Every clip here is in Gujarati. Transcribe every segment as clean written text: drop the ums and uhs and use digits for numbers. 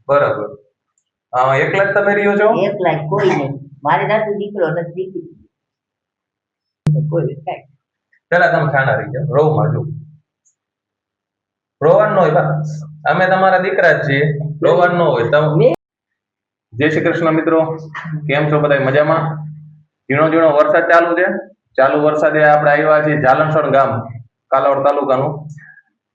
બરાબર. એકલા જ તમે રહ્યો છો? એકલા જ, કોઈ નહીં. મારે નાતું દીકરો નથી, દીકરી કોઈ કાંઈ. પેલા તમે ખાના રહી જાઓ રોવમાં જો રોવાનું ન હોય બા. અમે તમારા દીકરા જ છીએ, રોવાનું ન હોય તમે. જય શ્રી કૃષ્ણ મિત્રો, કેમ છો બધા મજામાં? ઝીણો ઝીણો વરસાદ ચાલુ છે. ચાલુ વરસાદે આપણે આવ્યા છીએ જાલણસણ ગામ, કાલાવડ તાલુકાનું.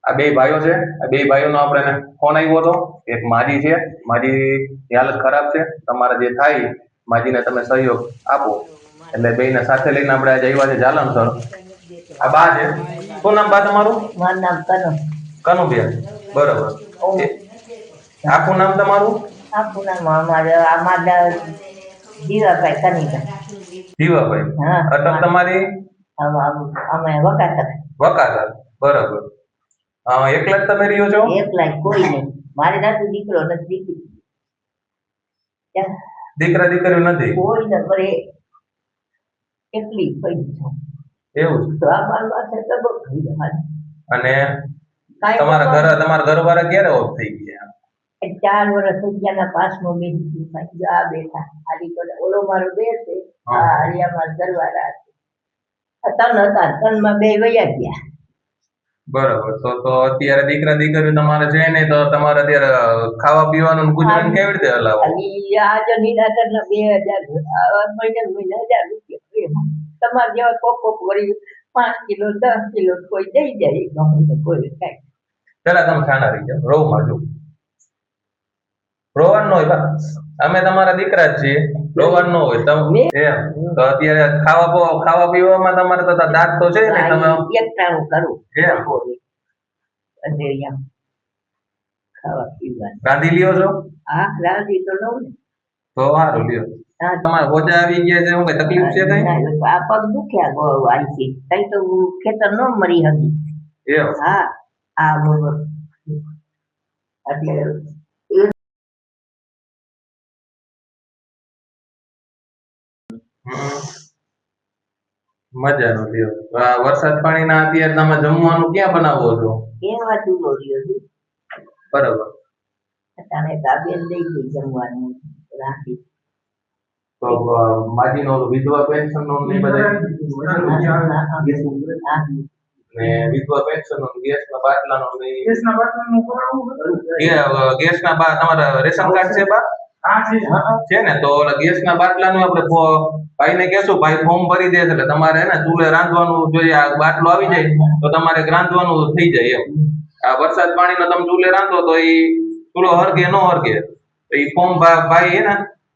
આ બે ભાઈઓ છે. આ બે ભાઈઓનો આપણે ફોન આવ્યો હતો. એક માજી છે, માજીની હાલત ખરાબ છે. તમારા જે થાય માજીને તમે સહયોગ આપો, એટલે બેને સાથે લઈને આપણે આજે આવ્યા છે જાલણસણ. આ બા છે. શું નામ બા તમારું? મારું નામ કનુ. કનુબેન, બરાબર. આખું નામ તમારું? આખું નામ અમારા દીવાભાઈ કનીબા. દીવાભાઈ. હા. અટક તમારી? અમે વકાતર. વકાતર, બરાબર. એકલા જ તમે રહ્યો છો? એકલા જ, કોઈ નહીં. મારે નાતું દીકરો નથી, દીકરી દીકરા દીકરીઓ નથી? કોઈ ન કરે, એકલી પડી છું. એવું તો આ મારું પાસે ડબલ થઈ જાય. અને તમારા ઘરવાળા ક્યારે ઓફ થઈ ગયા? 4 વર્ષ થઈ ગયા. 5મો બેસી આ બેઠા. આલી ઓલો મારો દેર છે, આ હરિયા મારા ઘરવાળા છે. 3 હતા, 3માં 2 વયા ગયા. બરાબર. તો અત્યારે દીકરા દીકરીઓ તમારે છે ને, તો તમારે અત્યારે ખાવા પીવાનું ગુજરાન કેવી રીતે હલાવો? આજે નિરાકરના 2000 મહિને 1000 રૂપિયા. તમારે જેવા કોક વળી 5 કિલો 10 કિલો કોઈ દઈ જાય, ગમે કોઈ કાંઈ. પેલા તમે ખાના રહી જાઓ રોવમાં જો રોવાનું ન હોય બા. અમે તમારા દીકરા જ છીએ, રોવાનું ન હોય તમે. એમ તો અત્યારે ખાવા પીવામાં તમારે તો દાંત તો છે ને, તમે એકટાણું કરું. એમ ખાવા પીવા રાંધી લ્યો છો? હા, રાંધી તો લઉં ને. તો સારું લ્યો. તમારે ઓજા આવી ગયા છે, હું કઈ તકલીફ છે કઈ? આ પગ દુખ્યા આથી કઈ તો ખેતર ન મરી હતી. એમ? હા, આ બરોબર. એટલે મજાનો લ્યો. વરસાદ પાણીના અત્યારે તમે જમવાનું ક્યાં બનાવો છો? કેવા ચૂલો રહ્યો છે. બરાબર. અટાણે તાબેન દઈ ગઈ જમવાનું રાખી. તો માજીનો વિધવા પેન્શન નો ને બધા ને વિધવા પેન્શન નો ગેસના બાટલાનો ને ગેસના તમારા રેશન કાર્ડ છે બા? છે ને, તો ગેસના બાટલાનું આપણે ભાઈને કહેશું, ભાઈ ફોર્મ ભરી દે એટલે તમારે ને ચૂલે રાંધવાનું જોઈએ. આ બાટલો આવી જાય તો તમારે રાંધવાનું થઈ જાય એમ. આ વરસાદ પાણીનો તમે ચૂલે રાંધો તો એ ચૂલો હરગે ન હરગે, તો એ ફોર્મ ભાઈ હે ને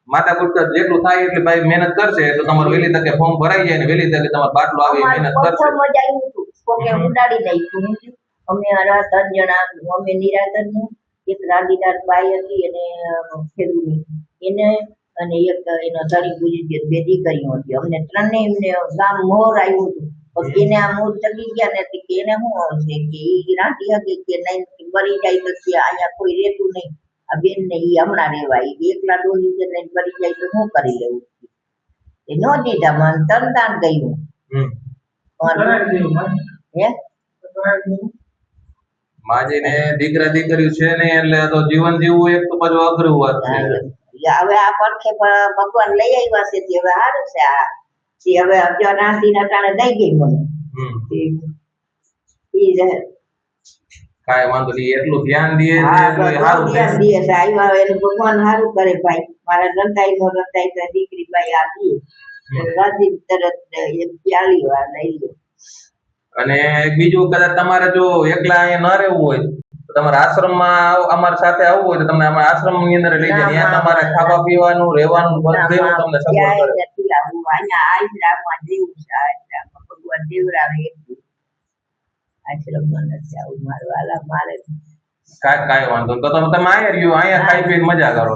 માતા કુટકા જેટલું થાય એટલે ભાઈ મહેનત કરશે તો તમારે વહેલી તકે ફોર્મ ભરાઈ જાય ને વહેલી તકે તમારો બાટલો આવે મહેનત કરશે. મજા આવ્યું હતું. કોકે ઉડાડી નાખ્યું. અમે 3 જણા, અમે નિરાતરનું, એક રાંધીદાર બાઈ હતી અને ખેડૂની એને, અને એક એનો ધણી ગુજરી 2 દીકરીઓ હતી. અમને 3ને એમને ગામ મોર આવ્યું હતું. પછી એને આ મોર ચગી ગયા નથી કે એને શું આવશે કે એ રાંધી હતી કે નહીં, મરી જાય તો કે અહીંયા કોઈ રહેતું નહીં. આ બેન ને એ હમણાં રહેવાય, એકલા ડોલી છે ને મરી જાય તો શું કરી લેવું. એ ન દીધા, મને તરદાન ગયું. હે માજીને દીકરા દીકરીઓ છે ને, એટલે તો જીવન જીવવું એક તો બધું અઘરું વાત છે. હવે આ પડખે ભગવાન લઈ આવ્યા છે તે હવે સારું છે. આ હવે રાંધી અટાણે દઈ ગઈ મને. કાંઈ વાંધો નહીં, એટલું ધ્યાન દે સારું ધ્યાન દે છે. આવ્યા એનું ભગવાન સારું કરે ભાઈ. મારા રંધાઈ નો રંધાઈ તો દીકરી ભાઈ આપી રાંધી તરત 40 વાર લઈ લો. અને બીજું કદાચ તમારે જો એકલા અહીંયા ન રહેવું હોય તો તમારે આશ્રમમાં અમારી સાથે આવવું હોય તો તમને અમારા આશ્રમ ની અંદર લઈ જાય. ત્યાં તમારે ખાવા પીવાનું રહેવાનું બધું તમને સપોર્ટ કરે. અહીંયા આશ્રમમાં જેવું છે, આશ્રમમાં ભગવાન દેવરાવે એટલું. આશ્રમમાં નથી આવું મારું વાલા મારે. કાંઈ વાંધો તો તમે અહીંયા રહ્યો, અહીંયા ખાઈ પીને મજા કરો.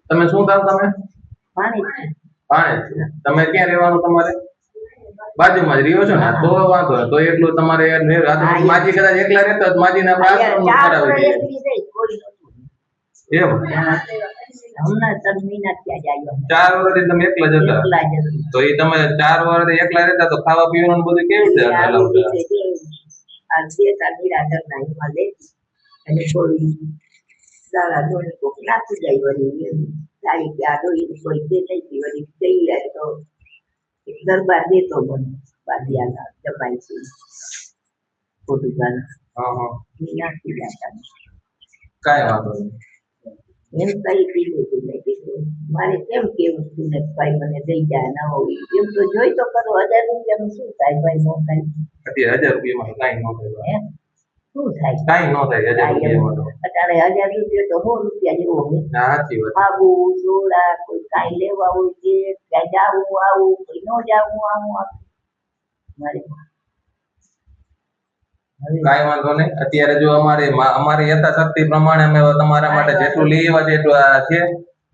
તમે શું થાવ? તમે પાણી તમે ક્યાં રહેવાનું? તમારે બાજુમાં જ રહ્યો છો ને, તો વાંધો નહીં. તો એટલું તમારે માજી કદાચ એકલા રહેતા તો માજીને આપણે આશ્રમમાં કરાવી દઈએ. એમ? હમણાં 3 મહિના થયા જાય. 4 વર્ષથી તમે એકલા જ હતા? તો એ તમે 4 વર્ષથી એકલા રહેતા તો ખાવા પીવાનું બધું કેવી રીતે હલાવતા? આ જે નિરાકર ના એમાં લે અને કોઈ દાડા ધોણી કોક નાખી જાય વળી એમ થાય કે આ ડોહીને કોઈ દે નહીં વળી જઈ જાય તો દરબાર દેતો મને બાદિયાના જમાઈ છે ખોટું ગાનું હા હા એ નાખી જતા કાંઈ વાંધો નહીં. એમ કઈ કીધું તું મેં કીધું મારે કેમ કેવું તું ને ભાઈ મને દઈ જાય ના હોય એમ તો જોઈ તો કરો 1000 રૂપિયાનું શું થાય ભાઈ નો થાય અત્યારે 1000 રૂપિયામાં કાંઈ ન થાય. હે શું થાય કાંઈ ન થાય 1000 રૂપિયામાં તો. અત્યારે 1000 રૂપિયા તો 100 રૂપિયા જેવો હોય હા, સાચી વાત. આબુ સોડા કોઈ કાંઈ લેવા હોય કે ક્યાંય જાવું આવું કોઈ ન જાવું આવું મારે હવે કાંઈ વાંધો નહીં. અત્યારે જો અમારી યથાશક્તિ પ્રમાણે અમે તમારા માટે જેટલું લઈ આવ્યા છે એટલું આ છે.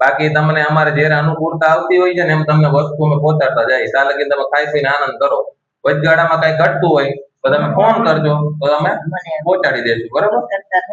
બાકી તમને અમારે જ્યારે અનુકૂળતા આવતી હોય છે ને એમ તમને વસ્તુ અમે પહોંચાડતા જાય. ત્યાં લગી તમે ખાઈ પીને આનંદ કરો. વચગાળામાં કઈ ઘટતું હોય તો તમે ફોન કરજો તો અમે મને પહોંચાડી દઈશું. બરાબર? કરતા ન